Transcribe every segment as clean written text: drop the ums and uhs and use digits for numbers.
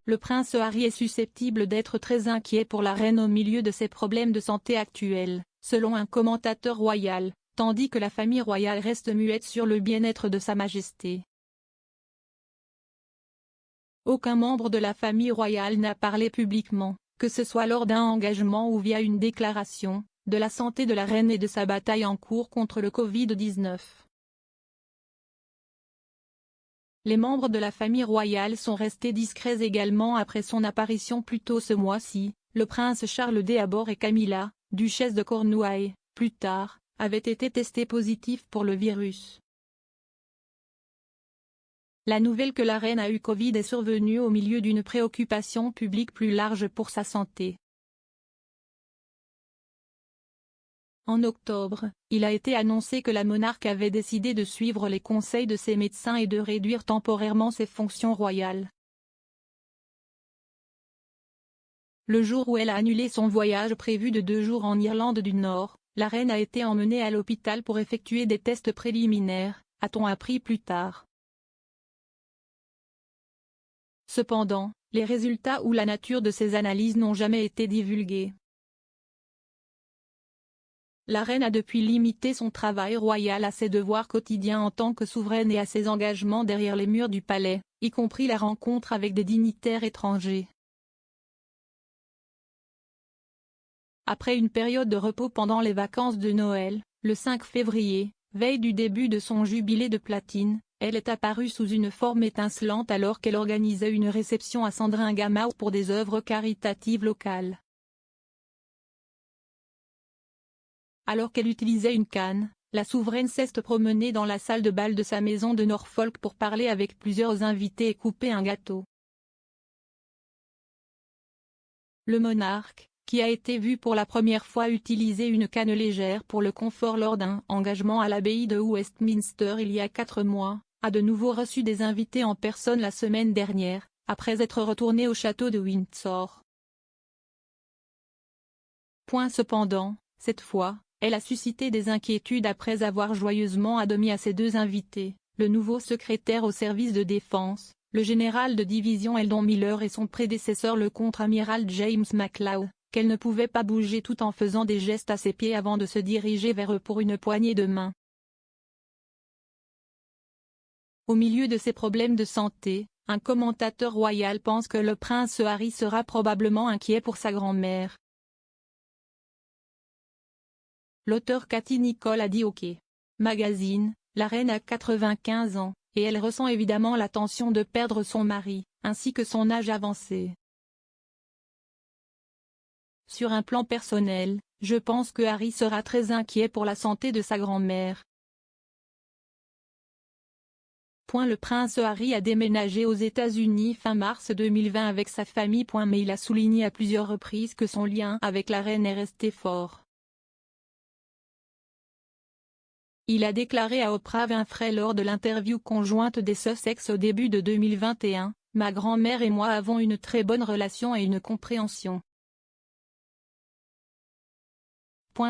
Le prince Harry est susceptible d'être très inquiet pour la reine au milieu de ses problèmes de santé actuels, selon un commentateur royal, tandis que la famille royale reste muette sur le bien-être de Sa Majesté. Aucun membre de la famille royale n'a parlé publiquement, que ce soit lors d'un engagement ou via une déclaration, de la santé de la reine et de sa bataille en cours contre le Covid-19. Les membres de la famille royale sont restés discrets également après son apparition plus tôt ce mois-ci. Le prince Charles d'Abord et Camilla, duchesse de Cornouailles, plus tard, avaient été testés positifs pour le virus. La nouvelle que la reine a eu Covid est survenue au milieu d'une préoccupation publique plus large pour sa santé. En octobre, il a été annoncé que la monarque avait décidé de suivre les conseils de ses médecins et de réduire temporairement ses fonctions royales. Le jour où elle a annulé son voyage prévu de 2 jours en Irlande du Nord, la reine a été emmenée à l'hôpital pour effectuer des tests préliminaires, a-t-on appris plus tard. Cependant, les résultats ou la nature de ces analyses n'ont jamais été divulgués. La reine a depuis limité son travail royal à ses devoirs quotidiens en tant que souveraine et à ses engagements derrière les murs du palais, y compris la rencontre avec des dignitaires étrangers. Après une période de repos pendant les vacances de Noël, le 5 février, veille du début de son jubilé de platine, elle est apparue sous une forme étincelante alors qu'elle organisait une réception à Sandringham pour des œuvres caritatives locales. Alors qu'elle utilisait une canne, la souveraine s'est promenée dans la salle de bal de sa maison de Norfolk pour parler avec plusieurs invités et couper un gâteau. Le monarque, qui a été vu pour la première fois utiliser une canne légère pour le confort lors d'un engagement à l'abbaye de Westminster il y a 4 mois, a de nouveau reçu des invités en personne la semaine dernière, après être retourné au château de Windsor. Cependant, cette fois, elle a suscité des inquiétudes après avoir joyeusement admis à ses 2 invités, le nouveau secrétaire au service de défense, le général de division Eldon Miller et son prédécesseur le contre-amiral James Macleod, qu'elle ne pouvait pas bouger tout en faisant des gestes à ses pieds avant de se diriger vers eux pour une poignée de main. Au milieu de ces problèmes de santé, un commentateur royal pense que le prince Harry sera probablement inquiet pour sa grand-mère. L'auteur Cathy Nicholl a dit au OK Magazine, la reine a 95 ans, et elle ressent évidemment la tension de perdre son mari, ainsi que son âge avancé. Sur un plan personnel, je pense que Harry sera très inquiet pour la santé de sa grand-mère. Le prince Harry a déménagé aux États-Unis fin mars 2020 avec sa famille. Mais il a souligné à plusieurs reprises que son lien avec la reine est resté fort. Il a déclaré à Oprah Winfrey lors de l'interview conjointe des Sussex au début de 2021, « Ma grand-mère et moi avons une très bonne relation et une compréhension.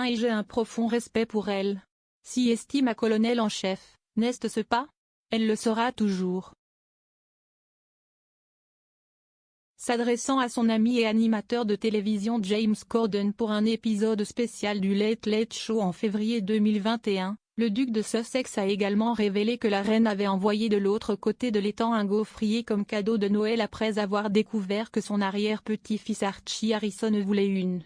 Et j'ai un profond respect pour elle. Si estime à colonel en chef, n'est-ce pas? Elle le sera toujours. » S'adressant à son ami et animateur de télévision James Corden pour un épisode spécial du Late Late Show en février 2021, le duc de Sussex a également révélé que la reine avait envoyé de l'autre côté de l'étang un gaufrier comme cadeau de Noël après avoir découvert que son arrière-petit-fils Archie Harrison voulait une.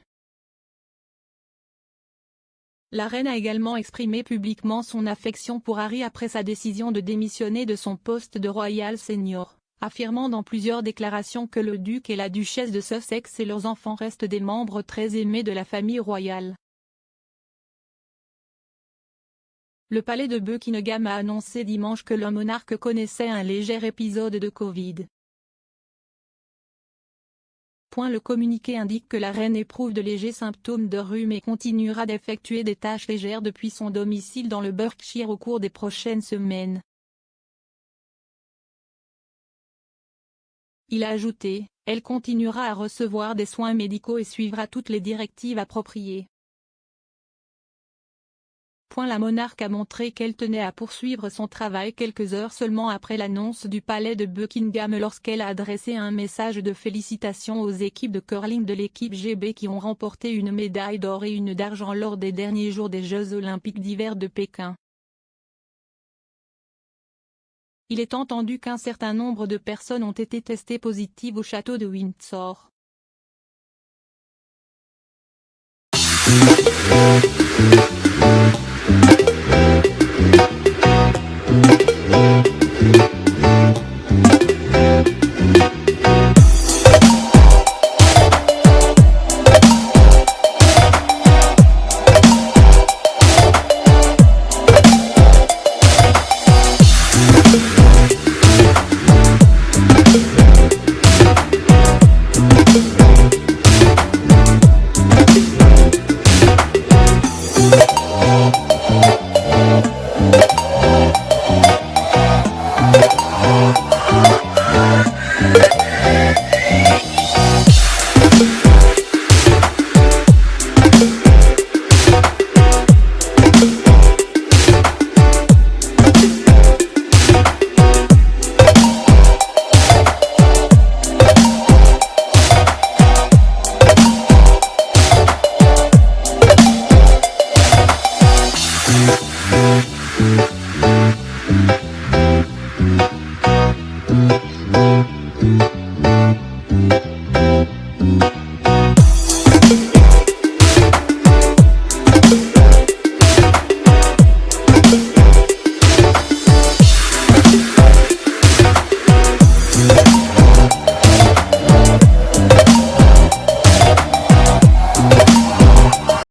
La reine a également exprimé publiquement son affection pour Harry après sa décision de démissionner de son poste de Royal Senior, affirmant dans plusieurs déclarations que le duc et la duchesse de Sussex et leurs enfants restent des membres très aimés de la famille royale. Le palais de Buckingham a annoncé dimanche que le monarque connaissait un léger épisode de Covid. Le communiqué indique que la reine éprouve de légers symptômes de rhume et continuera d'effectuer des tâches légères depuis son domicile dans le Berkshire au cours des prochaines semaines. Il a ajouté, « Elle continuera à recevoir des soins médicaux et suivra toutes les directives appropriées. » point la monarque a montré qu'elle tenait à poursuivre son travail quelques heures seulement après l'annonce du palais de Buckingham lorsqu'elle a adressé un message de félicitations aux équipes de curling de l'équipe GB qui ont remporté une médaille d'or et une d'argent lors des derniers jours des Jeux olympiques d'hiver de Pékin. Il est entendu qu'un certain nombre de personnes ont été testées positives au château de Windsor.